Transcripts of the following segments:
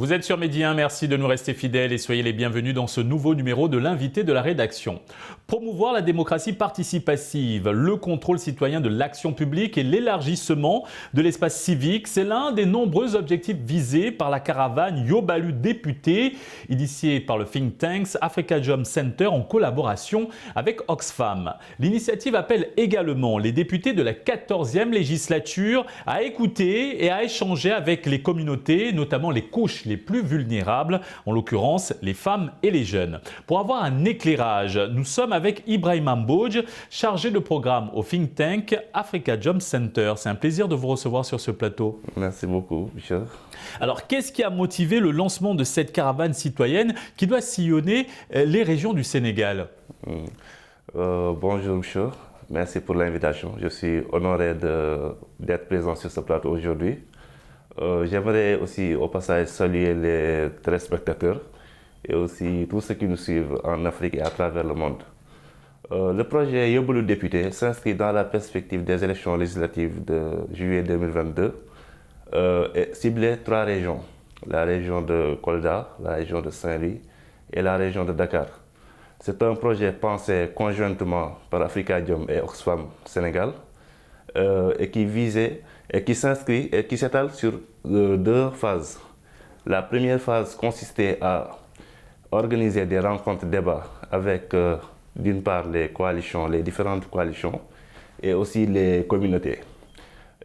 Vous êtes sur Midi 1, merci de nous rester fidèles et soyez les bienvenus dans ce nouveau numéro de l'invité de la rédaction. Promouvoir la démocratie participative, le contrôle citoyen de l'action publique et l'élargissement de l'espace civique, c'est l'un des nombreux objectifs visés par la caravane Yóbálú Députés, initiée par le think tank Africa Jom Center en collaboration avec Oxfam. L'initiative appelle également les députés de la 14e législature à écouter et à échanger avec les communautés, notamment les couches les plus vulnérables, en l'occurrence les femmes et les jeunes. Pour avoir un éclairage, nous sommes avec Ibrahima Mbodj, chargé de programme au think tank Africa Jom Center. C'est un plaisir de vous recevoir sur ce plateau. Merci beaucoup, Michel. Alors, qu'est-ce qui a motivé le lancement de cette caravane citoyenne qui doit sillonner les régions du Sénégal? Bonjour, Michel. Merci pour l'invitation. Je suis honoré d'être présent sur ce plateau aujourd'hui. J'aimerais aussi au passage saluer les téléspectateurs et aussi tous ceux qui nous suivent en Afrique et à travers le monde. Le projet Yóbálú Députés s'inscrit dans la perspective des élections législatives de juillet 2022 et ciblait 3 régions, la région de Kolda, la région de Saint-Louis et la région de Dakar. C'est un projet pensé conjointement par Africa Jom et Oxfam Sénégal et qui visait et qui s'inscrit et qui s'étale sur 2 phases. La première phase consistait à organiser des rencontres débats avec d'une part les coalitions, les différentes coalitions et aussi les communautés.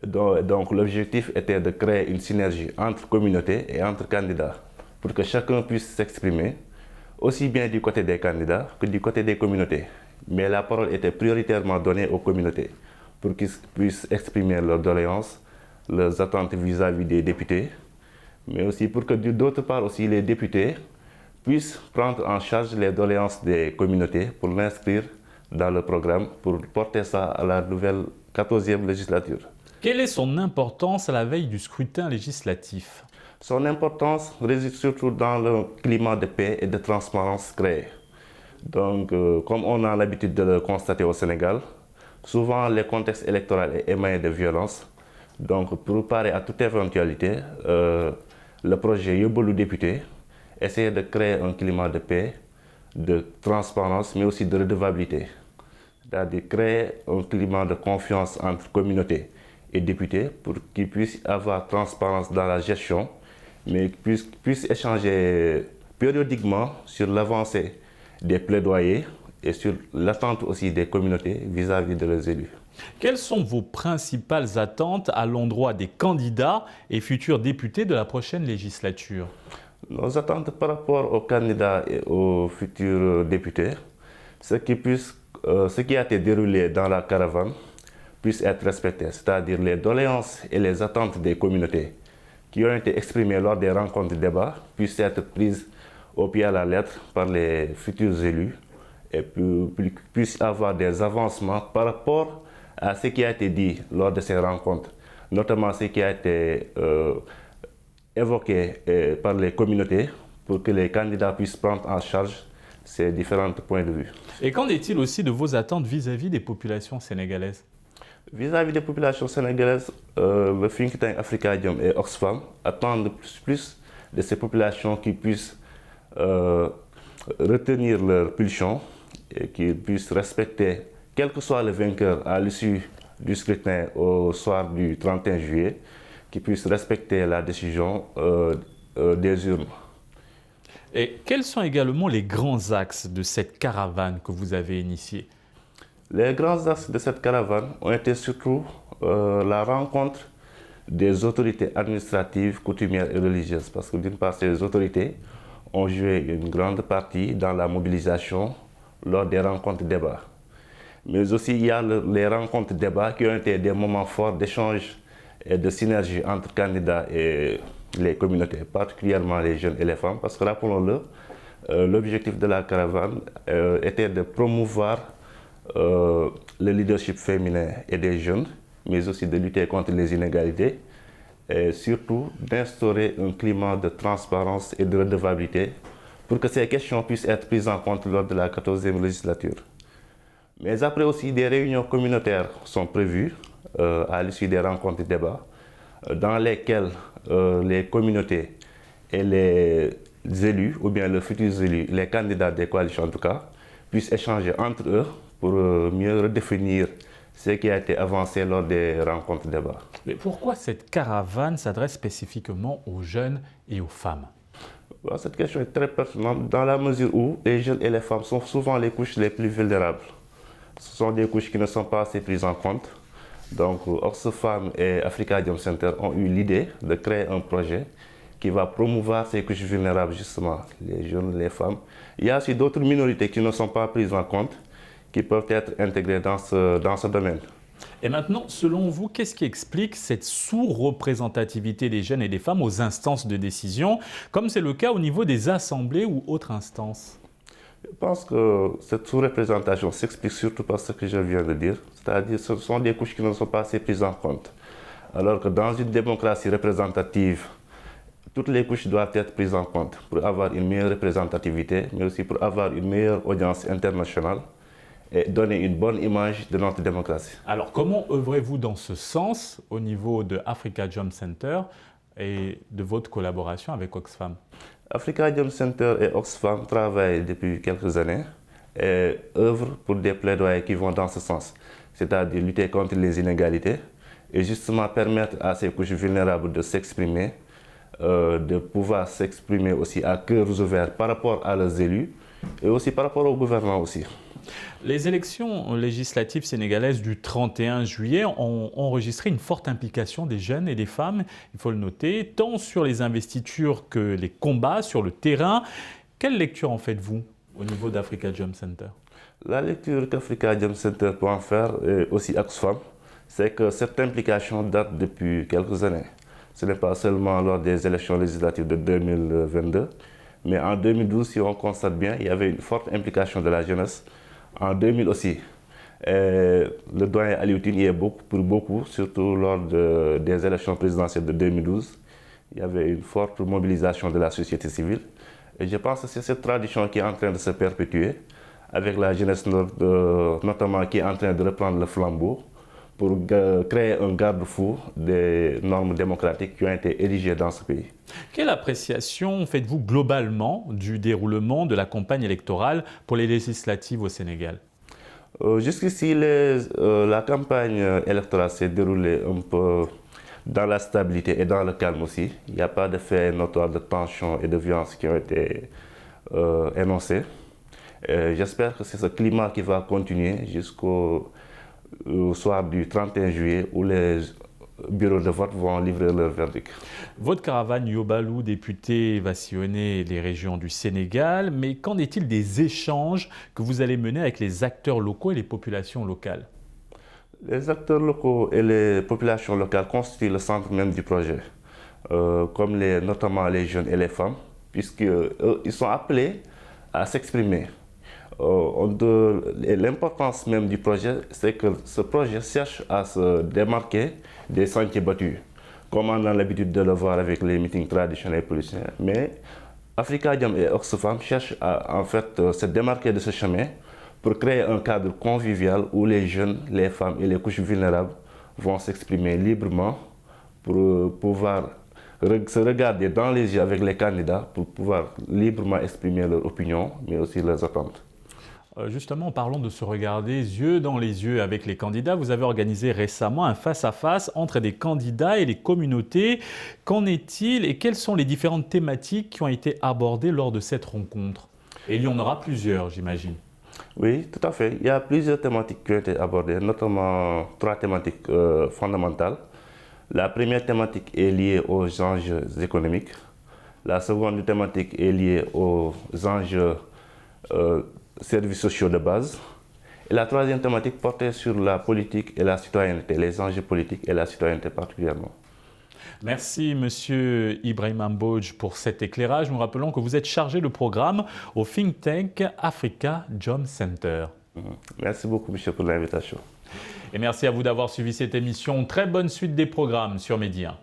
Donc l'objectif était de créer une synergie entre communautés et entre candidats pour que chacun puisse s'exprimer aussi bien du côté des candidats que du côté des communautés. Mais la parole était prioritairement donnée aux communautés pour qu'ils puissent exprimer leurs doléances, leurs attentes vis-à-vis des députés, mais aussi pour que d'autre part aussi les députés puissent prendre en charge les doléances des communautés pour l'inscrire dans le programme, pour porter ça à la nouvelle 14e législature. Quelle est son importance à la veille du scrutin législatif? Son importance réside surtout dans le climat de paix et de transparence créé. Donc, comme on a l'habitude de le constater au Sénégal, souvent le contexte électoral est émaillé de violence. Donc, pour parer à toute éventualité, le projet Yóbálú Députés essaie de créer un climat de paix, de transparence, mais aussi de redevabilité. C'est-à-dire créer un climat de confiance entre communautés et députés pour qu'ils puissent avoir transparence dans la gestion, mais puissent échanger périodiquement sur l'avancée des plaidoyers et sur l'attente aussi des communautés vis-à-vis de leurs élus. Quelles sont vos principales attentes à l'endroit des candidats et futurs députés de la prochaine législature? Nos attentes par rapport aux candidats et aux futurs députés, ce qui a été déroulé dans la caravane puisse être respecté, c'est-à-dire les doléances et les attentes des communautés qui ont été exprimées lors des rencontres de débat puissent être prises au pied à la lettre par les futurs élus et puissent avoir des avancements par rapport à ce qui a été dit lors de ces rencontres, notamment ce qui a été évoqué par les communautés pour que les candidats puissent prendre en charge ces différents points de vue. Et qu'en est-il aussi de vos attentes vis-à-vis des populations sénégalaises? Vis-à-vis des populations sénégalaises, le think tank Africa Jom et Oxfam attendent plus de ces populations qui puissent retenir leurs pulsions et qui puissent respecter, quel que soit le vainqueur à l'issue du scrutin au soir du 31 juillet, qui puissent respecter la décision des urnes. Et quels sont également les grands axes de cette caravane que vous avez initiée? Les grands axes de cette caravane ont été surtout la rencontre des autorités administratives, coutumières et religieuses. Parce que d'une part, ces autorités ont joué une grande partie dans la mobilisation lors des rencontres débats. Mais aussi, il y a les rencontres débats qui ont été des moments forts d'échange et de synergie entre candidats et les communautés, particulièrement les jeunes et les femmes. Parce que rappelons-le, l'objectif de la caravane était de promouvoir le leadership féminin et des jeunes, mais aussi de lutter contre les inégalités et surtout d'instaurer un climat de transparence et de redevabilité pour que ces questions puissent être prises en compte lors de la 14e législature. Mais après aussi, des réunions communautaires sont prévues à l'issue des rencontres et débats dans lesquelles les communautés et les élus, ou bien les futurs élus, les candidats des coalitions en tout cas, puissent échanger entre eux pour mieux redéfinir ce qui a été avancé lors des rencontres débats. Mais pourquoi cette caravane s'adresse spécifiquement aux jeunes et aux femmes? Cette question est très pertinente dans la mesure où les jeunes et les femmes sont souvent les couches les plus vulnérables. Ce sont des couches qui ne sont pas assez prises en compte. Donc, Oxfam et Africa Jom Center ont eu l'idée de créer un projet qui va promouvoir ces couches vulnérables, justement, les jeunes, les femmes. Il y a aussi d'autres minorités qui ne sont pas prises en compte, qui peuvent être intégrées dans ce domaine. Et maintenant, selon vous, qu'est-ce qui explique cette sous-représentativité des jeunes et des femmes aux instances de décision, comme c'est le cas au niveau des assemblées ou autres instances? Je pense que cette sous-représentation s'explique surtout par ce que je viens de dire, c'est-à-dire que ce sont des couches qui ne sont pas assez prises en compte. Alors que dans une démocratie représentative, toutes les couches doivent être prises en compte pour avoir une meilleure représentativité, mais aussi pour avoir une meilleure audience internationale et donner une bonne image de notre démocratie. Alors, comment œuvrez-vous dans ce sens au niveau de Africa Jom Center et de votre collaboration avec Oxfam? Africa Jom Center et Oxfam travaillent depuis quelques années et œuvrent pour des plaidoyers qui vont dans ce sens, c'est-à-dire lutter contre les inégalités et justement permettre à ces couches vulnérables de s'exprimer, de pouvoir s'exprimer aussi à cœurs ouverts par rapport à leurs élus et aussi par rapport au gouvernement aussi. Les élections législatives sénégalaises du 31 juillet ont enregistré une forte implication des jeunes et des femmes, il faut le noter, tant sur les investitures que les combats sur le terrain. Quelle lecture en faites-vous au niveau d'Africa Jom Center? La lecture qu'Africa Jom Center peut en faire, et aussi Oxfam, c'est que cette implication date depuis quelques années. Ce n'est pas seulement lors des élections législatives de 2022, mais en 2012, si on constate bien, il y avait une forte implication de la jeunesse. En 2000 aussi, le doyen Aliou Tine y est pour beaucoup, surtout lors des élections présidentielles de 2012. Il y avait une forte mobilisation de la société civile. Et je pense que c'est cette tradition qui est en train de se perpétuer, avec la jeunesse notamment qui est en train de reprendre le flambeau pour créer un garde-fou des normes démocratiques qui ont été érigées dans ce pays. Quelle appréciation faites-vous globalement du déroulement de la campagne électorale pour les législatives au Sénégal? Jusqu'ici, la campagne électorale s'est déroulée un peu dans la stabilité et dans le calme aussi. Il n'y a pas de faits notoires de tension et de violence qui ont été énoncés. J'espère que c'est ce climat qui va continuer jusqu'au soir du 31 juillet où les bureaux de vote vont livrer leur verdict. Votre caravane Yobalou, député, va sillonner les régions du Sénégal, mais qu'en est-il des échanges que vous allez mener avec les acteurs locaux et les populations locales? Les acteurs locaux et les populations locales constituent le centre même du projet, comme notamment les jeunes et les femmes, puisqu'ils sont appelés à s'exprimer. L'importance même du projet, c'est que ce projet cherche à se démarquer des sentiers battus, comme on a l'habitude de le voir avec les meetings traditionnels politiciens. Mais Africa Jom et Oxfam cherchent à en fait se démarquer de ce chemin pour créer un cadre convivial où les jeunes, les femmes et les couches vulnérables vont s'exprimer librement pour pouvoir se regarder dans les yeux avec les candidats pour pouvoir librement exprimer leur opinion, mais aussi leurs attentes. Justement, en parlant de se regarder yeux dans les yeux avec les candidats, vous avez organisé récemment un face-à-face entre des candidats et les communautés. Qu'en est-il et quelles sont les différentes thématiques qui ont été abordées lors de cette rencontre? Et il y en aura plusieurs, j'imagine. Oui, tout à fait. Il y a plusieurs thématiques qui ont été abordées, notamment 3 thématiques fondamentales. La première thématique est liée aux enjeux économiques. La seconde thématique est liée aux enjeux services sociaux de base. Et la troisième thématique portait sur la politique et la citoyenneté, les enjeux politiques et la citoyenneté particulièrement. Merci Monsieur Ibrahima Mbodj pour cet éclairage. Nous rappelons que vous êtes chargé de programme au think tank Africa Jom Center. Merci beaucoup, monsieur, pour l'invitation. Et merci à vous d'avoir suivi cette émission. Très bonne suite des programmes sur Média.